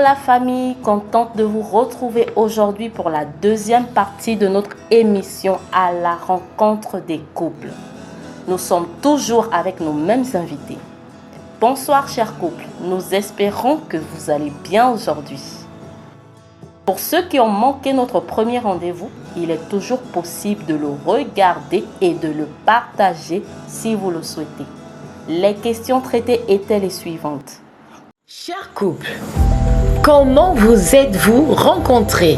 la famille, contente de vous retrouver aujourd'hui pour la deuxième partie de notre émission à la rencontre des couples. Nous sommes toujours avec nos mêmes invités. Bonsoir chers couples, nous espérons que vous allez bien aujourd'hui. Pour ceux qui ont manqué notre premier rendez-vous, il est toujours possible de le regarder et de le partager si vous le souhaitez. Les questions traitées étaient les suivantes. Chers couples, comment vous êtes-vous rencontrés?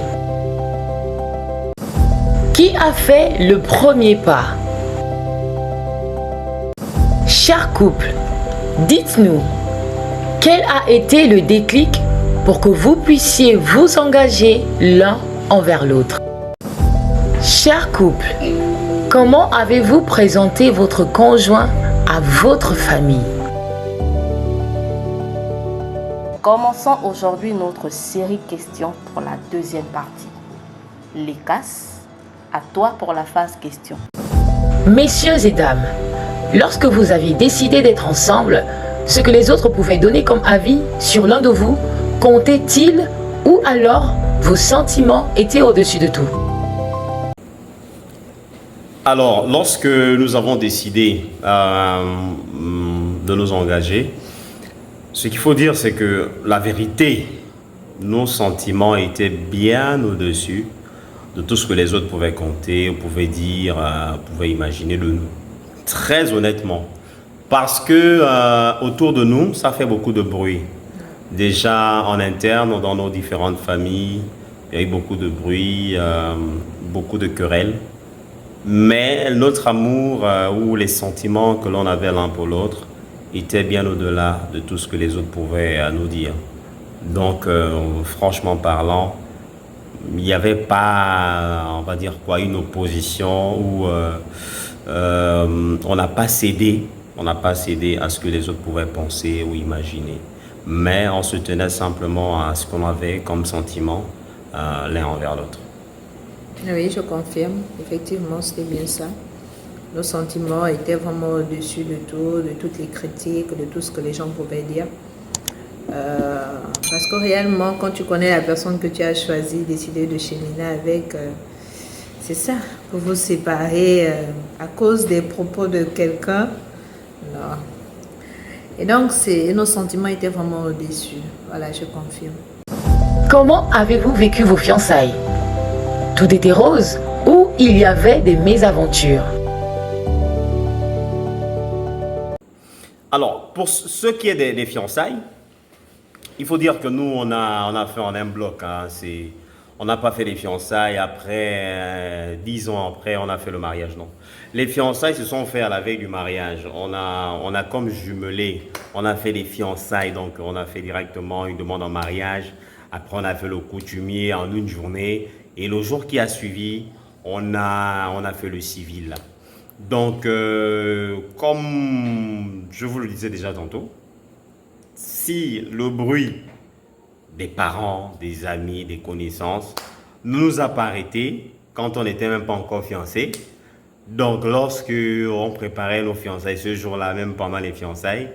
Qui a fait le premier pas? Chers couples, dites-nous, quel a été le déclic pour que vous puissiez vous engager l'un envers l'autre? Chers couples, comment avez-vous présenté votre conjoint à votre famille? Commençons aujourd'hui notre série questions pour la deuxième partie. Lékas, à toi pour la phase questions. Messieurs et dames, lorsque vous aviez décidé d'être ensemble, ce que les autres pouvaient donner comme avis sur l'un de vous comptait-il ou alors vos sentiments étaient au-dessus de tout? Alors, lorsque nous avons décidé de nous engager, ce qu'il faut dire, c'est que la vérité, nos sentiments étaient bien au-dessus de tout ce que les autres pouvaient compter, pouvaient dire, pouvaient imaginer de nous. Très honnêtement. Parce que autour de nous, ça fait beaucoup de bruit. Déjà en interne, dans nos différentes familles, il y a eu beaucoup de bruit, beaucoup de querelles. Mais notre amour ou les sentiments que l'on avait l'un pour l'autre étaient bien au-delà de tout ce que les autres pouvaient nous dire. Donc, franchement parlant, il n'y avait pas, on va dire quoi, une opposition où on n'a pas cédé. On n'a pas cédé à ce que les autres pouvaient penser ou imaginer. Mais on se tenait simplement à ce qu'on avait comme sentiment l'un envers l'autre. Oui, je confirme. Effectivement, c'était bien ça. Nos sentiments étaient vraiment au-dessus de tout, de toutes les critiques, de tout ce que les gens pouvaient dire. Parce que réellement, quand tu connais la personne que tu as choisie, décidé de cheminer avec, c'est ça, pour vous séparer à cause des propos de quelqu'un. Non. Et donc, nos sentiments étaient vraiment au-dessus. Voilà, je confirme. Comment avez-vous vécu vos fiançailles? Tout était rose ou il y avait des mésaventures? Alors, pour ce qui est des fiançailles, il faut dire que nous, on a fait en un bloc. Hein. On n'a pas fait les fiançailles après, 10 ans après, on a fait le mariage. Non. Les fiançailles se sont faites à la veille du mariage. On a comme jumelé, on a fait les fiançailles, donc on a fait directement une demande en mariage. Après, on a fait le coutumier en une journée. Et le jour qui a suivi, on a fait le civil. Donc, comme je vous le disais déjà tantôt, si le bruit des parents, des amis, des connaissances ne nous a pas arrêtés quand on n'était même pas encore fiancés, donc lorsque on préparait nos fiançailles ce jour-là, même pendant les fiançailles,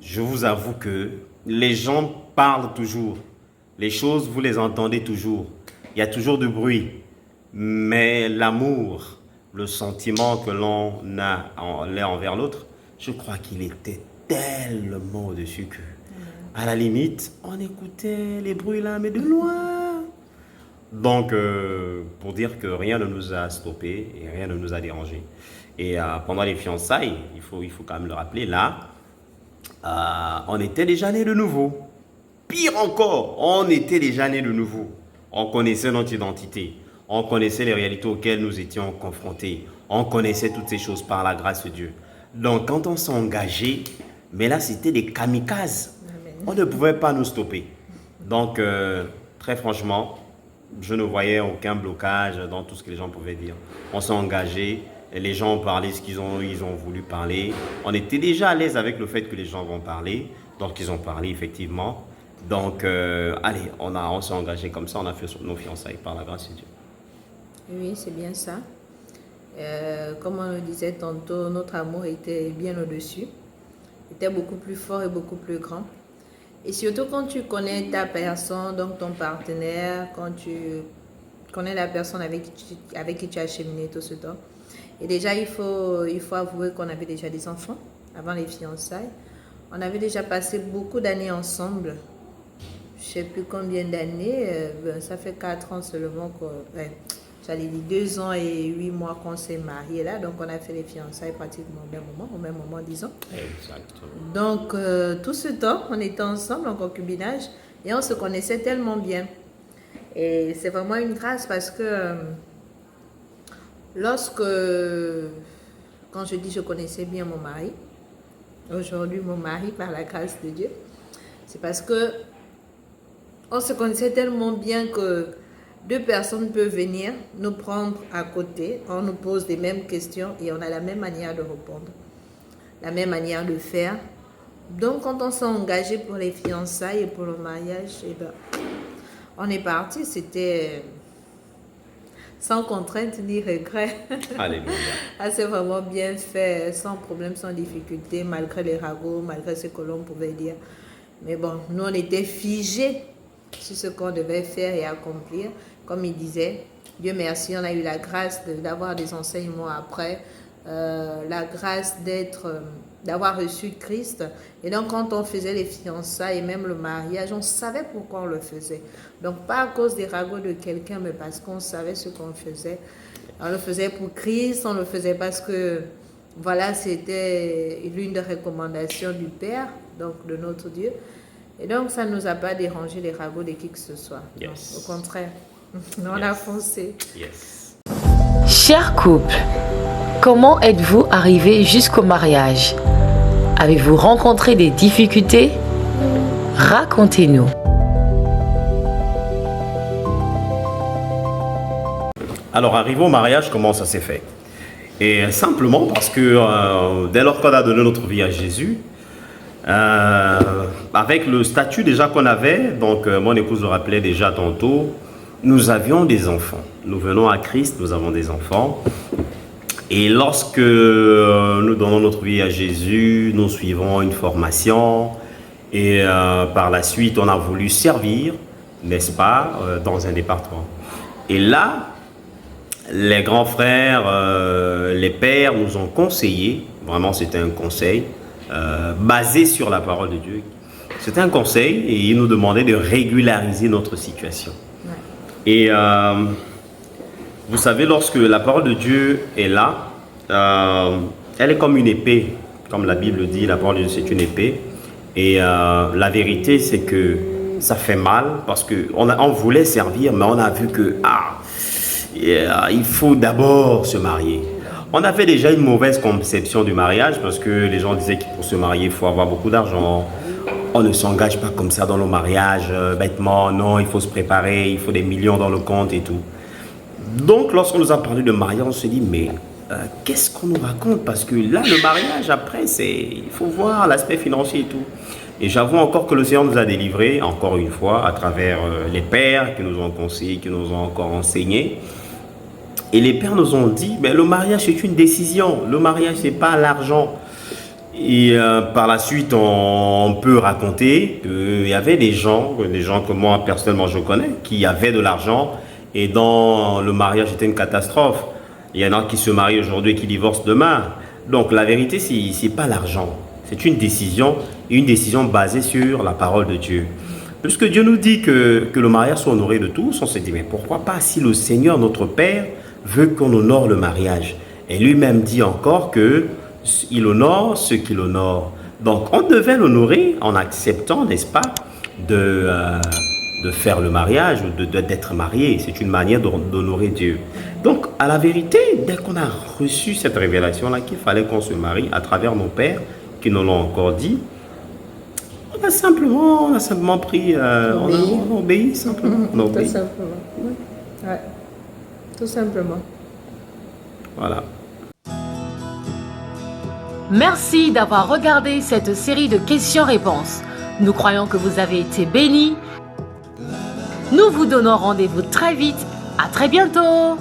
je vous avoue que les gens parlent toujours. Les choses, vous les entendez toujours. Il y a toujours du bruit. Mais l'amour, le sentiment que l'on a l'un envers l'autre, je crois qu'il était tellement au-dessus que, à la limite, on écoutait les bruits là, mais de loin. Donc, pour dire que rien ne nous a stoppés et rien ne nous a dérangés. Et pendant les fiançailles, il faut quand même le rappeler, là, on était déjà nés de nouveau. Pire encore, on était déjà nés de nouveau. On connaissait notre identité. On connaissait les réalités auxquelles nous étions confrontés. On connaissait toutes ces choses par la grâce de Dieu. Donc, quand on s'est engagé, mais là, c'était des kamikazes. On ne pouvait pas nous stopper. Donc, très franchement, je ne voyais aucun blocage dans tout ce que les gens pouvaient dire. On s'est engagé, les gens ont parlé ce qu'ils ont voulu parler. On était déjà à l'aise avec le fait que les gens vont parler. Donc, ils ont parlé effectivement. Donc, allez, on s'est engagé comme ça, on a fait nos fiançailles par la grâce de Dieu. Oui, c'est bien ça. Comme on le disait tantôt, notre amour était bien au-dessus, était beaucoup plus fort et beaucoup plus grand. Et surtout quand tu connais ta personne, donc ton partenaire, quand tu connais la personne avec qui tu as cheminé tout ce temps. Et déjà, il faut avouer qu'on avait déjà des enfants avant les fiançailles. On avait déjà passé beaucoup d'années ensemble. Je ne sais plus combien d'années. Ça fait 4 ans seulement j'allais dire 2 ans et 8 mois qu'on s'est mariés là. Donc, on a fait les fiançailles pratiquement au même moment, disons. Exactement. Donc, tout ce temps, on était ensemble en concubinage et on se connaissait tellement bien. Et c'est vraiment une grâce parce que quand je dis je connaissais bien mon mari, aujourd'hui mon mari par la grâce de Dieu, c'est parce que on se connaissait tellement bien que 2 personnes peuvent venir nous prendre à côté, on nous pose les mêmes questions et on a la même manière de répondre, la même manière de faire. Donc quand on s'est engagé pour les fiançailles et pour le mariage, on est parti, c'était sans contrainte ni regret. Alléluia. C'est vraiment bien fait, sans problème, sans difficulté, malgré les ragots, malgré ce que l'on pouvait dire. Mais bon, nous on était figés sur ce qu'on devait faire et accomplir. Comme il disait, Dieu merci, on a eu la grâce d'avoir des enseignements après, la grâce d'avoir reçu Christ. Et donc quand on faisait les fiançailles et même le mariage, on savait pourquoi on le faisait. Donc pas à cause des ragots de quelqu'un, mais parce qu'on savait ce qu'on faisait. On le faisait pour Christ, on le faisait parce que voilà, c'était l'une des recommandations du Père, donc de notre Dieu. Et donc ça ne nous a pas dérangé les ragots de qui que ce soit. Yes. Non, au contraire, on a foncé. Yes. Cher couple, comment êtes-vous arrivé jusqu'au mariage? Avez-vous rencontré des difficultés? Racontez-nous. Alors, arrivé au mariage, comment ça s'est fait? Et simplement parce que dès lors qu'on a donné notre vie à Jésus, avec le statut déjà qu'on avait, donc mon épouse le rappelait déjà tantôt, nous avions des enfants. Nous venons à Christ, nous avons des enfants. Et lorsque nous donnons notre vie à Jésus, nous suivons une formation et par la suite, on a voulu servir, n'est-ce pas, dans un département. Et là, les grands frères, les pères nous ont conseillé, vraiment c'était un conseil, basé sur la parole de Dieu. C'était un conseil et ils nous demandaient de régulariser notre situation. Ouais. Et vous savez, lorsque la parole de Dieu est là, elle est comme une épée, comme la Bible dit, la parole de Dieu c'est une épée. Et la vérité c'est que ça fait mal parce qu'on voulait servir, mais on a vu que il faut d'abord se marier. On avait déjà une mauvaise conception du mariage parce que les gens disaient que pour se marier, il faut avoir beaucoup d'argent. On ne s'engage pas comme ça dans le mariage, bêtement. Non, il faut se préparer, il faut des millions dans le compte et tout. Donc, lorsqu'on nous a parlé de mariage, on se dit, mais qu'est-ce qu'on nous raconte? Parce que là, le mariage, après, il faut voir l'aspect financier et tout. Et j'avoue encore que le Seigneur nous a délivrés, encore une fois, à travers les pères qui nous ont conseillés, qui nous ont encore enseigné. Et les pères nous ont dit, mais le mariage c'est une décision, le mariage c'est pas l'argent. Et par la suite on peut raconter qu'il y avait des gens que moi personnellement je connais, qui avaient de l'argent et dans le mariage c'était une catastrophe. Il y en a qui se marient aujourd'hui et qui divorcent demain. Donc la vérité c'est pas l'argent, c'est une décision basée sur la parole de Dieu. Puisque Dieu nous dit que le mariage soit honoré de tous, on se dit mais pourquoi pas si le Seigneur notre Père veut qu'on honore le mariage. Et lui-même dit encore qu'il honore ceux qui l'honorent. Donc on devait l'honorer en acceptant, n'est-ce pas, de faire le mariage ou d'être marié. C'est une manière d'honorer Dieu. Donc à la vérité, dès qu'on a reçu cette révélation-là qu'il fallait qu'on se marie à travers nos pères qui nous l'ont encore dit, on a simplement pris, on a obéi simplement. On a obéi. Tout simplement. Oui. Ouais. Tout simplement. Voilà. Merci d'avoir regardé cette série de questions-réponses. Nous croyons que vous avez été bénis. Nous vous donnons rendez-vous très vite. À très bientôt.